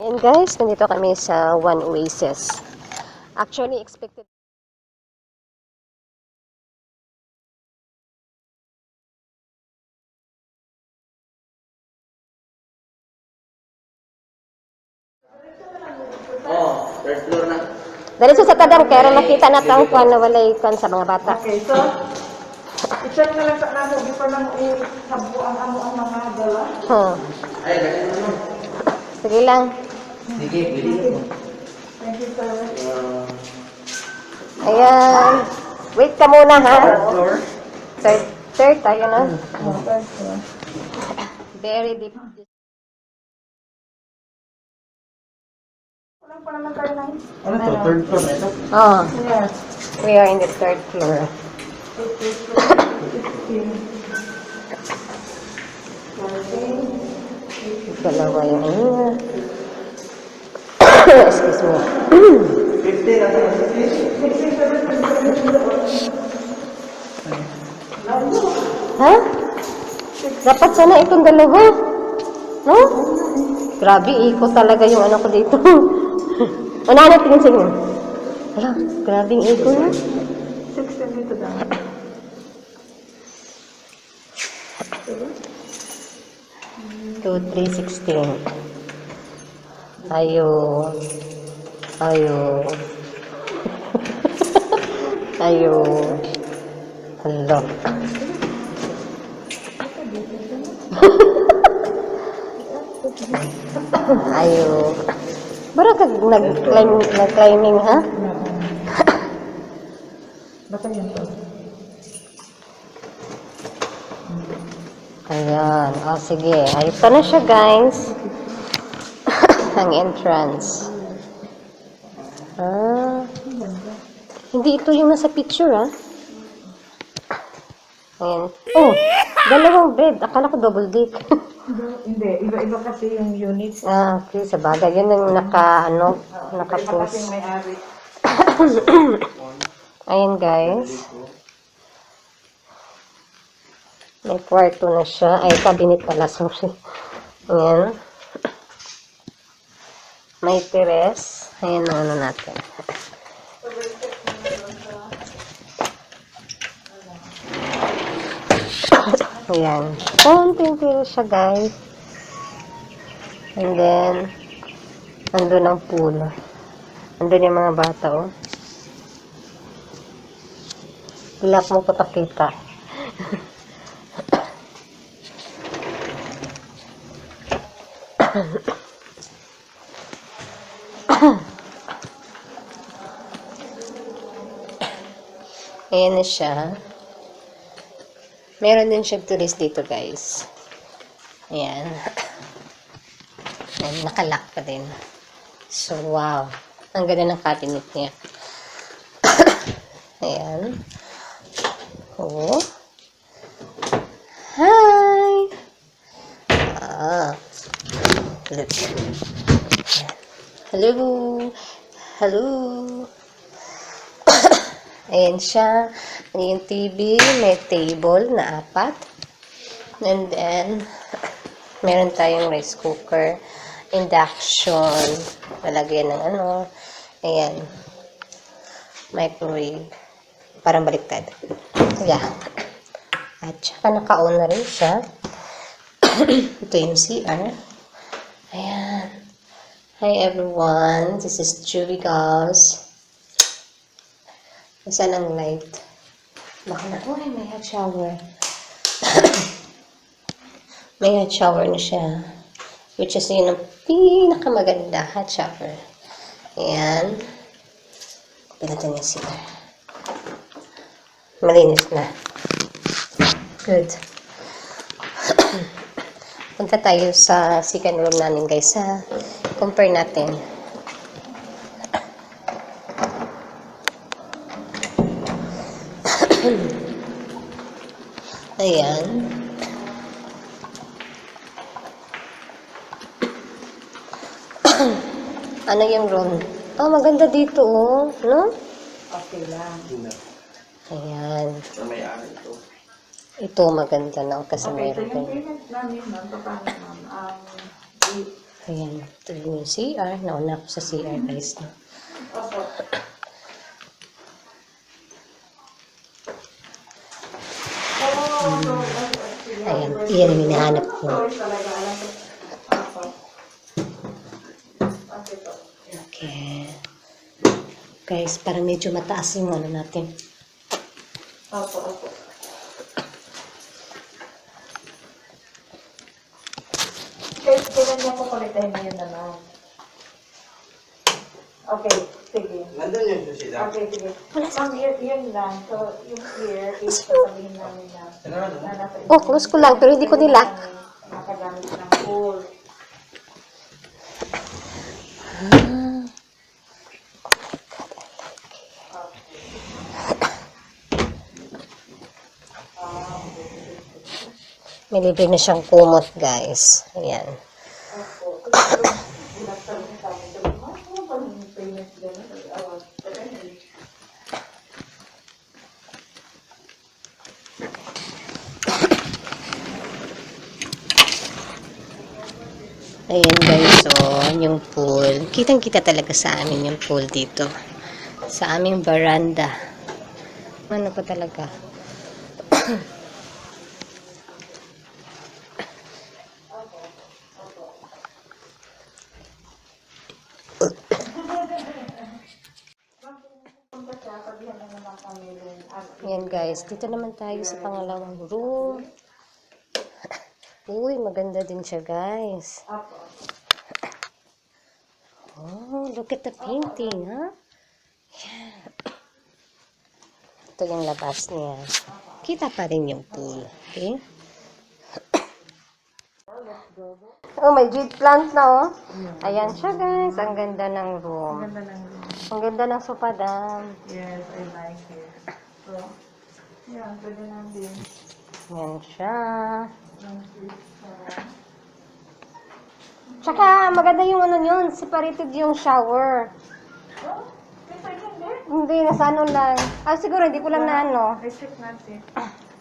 And guys, nandito kami sa One Oasis. Actually, expected. Oh, third floor na. Dali sa tadang kaya makita na tang kwan na walay kwan sa mga bata. Okay, so i-check na lang sa namo before na mo i-habo ang mga dala. Ay, ganyan naman. Sige lang. Sige, pwede mo. Thank you, sir. Ayan. Wait ka muna ha. Third floor? Third tayo na. Third floor. Very deep. Walang pa naman tayo ng... Ano to? Third floor na ito? Oh, Yes. we are in the third floor. Dalawa yung ano. Excuse me. 50 na sa Ha? Dapat sana itong dalawa. No? Grabe, iko talaga yung ano ko dito. Ano tingin sa inyo? Hala, grabe yung iko niya. 16 dito daw. 2, 3, 16. Ayo. Ayo. Ayo. Hala. Ayo. Bara ka nag-climbing ha? Basta yan to. Ayan. O, sige. Ayos na siya, guys. Ang entrance. Ah. Hindi ito yung nasa picture, ha? Ayan. Oh, dalawang bed. Akala ko double deck. Hindi, iba-iba kasi yung unit. Ah, okay. Sa bagay. Yun yung Iba naka-post. kasi yung may-ari. Ayan, guys. May kwarto na siya. Ay, cabinet pala. Sorry. Ayan. May teres. Ayan ang ano natin. Ayan. Konting teres siya, guys. And then, andun ang pool. Andun yung mga bata, oh. Ilap mo patakita. Ayan na siya. Meron din siya tourist dito, guys. Ayan. Ayan, nakalock pa din. So, wow. Ang ganda ng cabinet niya. Ayan. Oh. Hi! Ah. Look. Hello. Hello. Ayan siya. Ayan yung TV. May table na 4. And then, meron tayong rice cooker. Induction. Lalagyan ng ano. Ayan. Microwave. Parang baliktad. Yeah. At saka naka-on na rin siya. Ito yung CR. Ayan. Hi everyone. This is Juvs. Saan ang light? Baka na, oh, may hot shower. May hot shower na siya. Which is yun ang pinakamaganda hot shower. Ayan. Pinatan niya CR. Malinis na. Good. Punta tayo sa second room namin, guys. Compare natin. Ayan. Ano yung room? Oh, maganda dito, oh. No? Okay lang. Ayan. Sa may-ari ito. Ito maganda na kasi Okay, so meron yung din. payment namin, ma'am, paano, ma'am? Ayan, ito yung CR. Nauna ako sa CR, guys. No? Opo. Ayan, iyan yung hinahanap ko. Okay. Guys, parang medyo mataas yung ano natin. Opo, opo. Kailan niya po kulitin na yun naman? Okay, sige. Nandun yung susi daw. Okay, sige. Ma'am, yun lang. So, yung here is sasabihin namin na nasa Oh, close ko lang, pero hindi ko nilock. nakagamit ng pool. May libre na siyang kumot, guys. Ayan. Ayan, guys. So, yung pool. Kitang-kita talaga sa amin yung pool dito. Sa aming veranda. Ano pa talaga? Ayan, guys. Dito naman tayo sa pangalawang room. Uy, maganda din siya, guys. Oh, look at the painting, ha? Yeah. Ito yung labas niya. Kita pa rin yung pool. Okay? Oh, may jade plant na, oh. Ayan siya, guys. Ang ganda ng room. Ang ganda ng sopadam. Yes, I like it. So, yeah, pwede lang din. Ayan siya. Tsaka, maganda yung ano yun. Separated yung shower. Oh, pwede lang din. Hindi, nasa ano lang. Ah, siguro, hindi ko lang na ano. I check natin.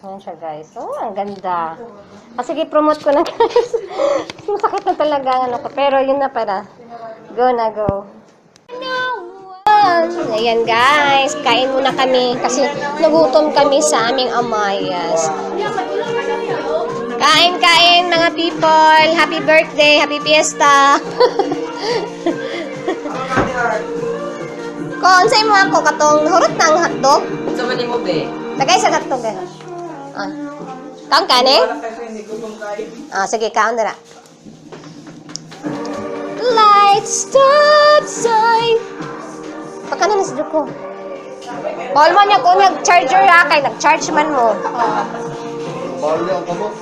Ayan siya, guys. Oh, ang ganda. Ah, sige, promote ko na, guys. Masakit na talaga, ano ko. Pero, yun na pala. Go na, go. Ayan, guys. Kain muna kami. Kasi, nagutom kami sa aming Amayas. Kain, kain, mga people. Happy birthday. Happy fiesta. Kung sa'yo mo ako, katong hurot ng hotdog. Sa mali mo, be? Tagay sa hotdog, eh. Ah. Kaon ka, ne? Ah, sige, kaon na. Light stop sign. Pagkano na sa ko? Bawal mo niya kung nag-charger ha, kay nag-charge man mo. Bawal niya ang kamot.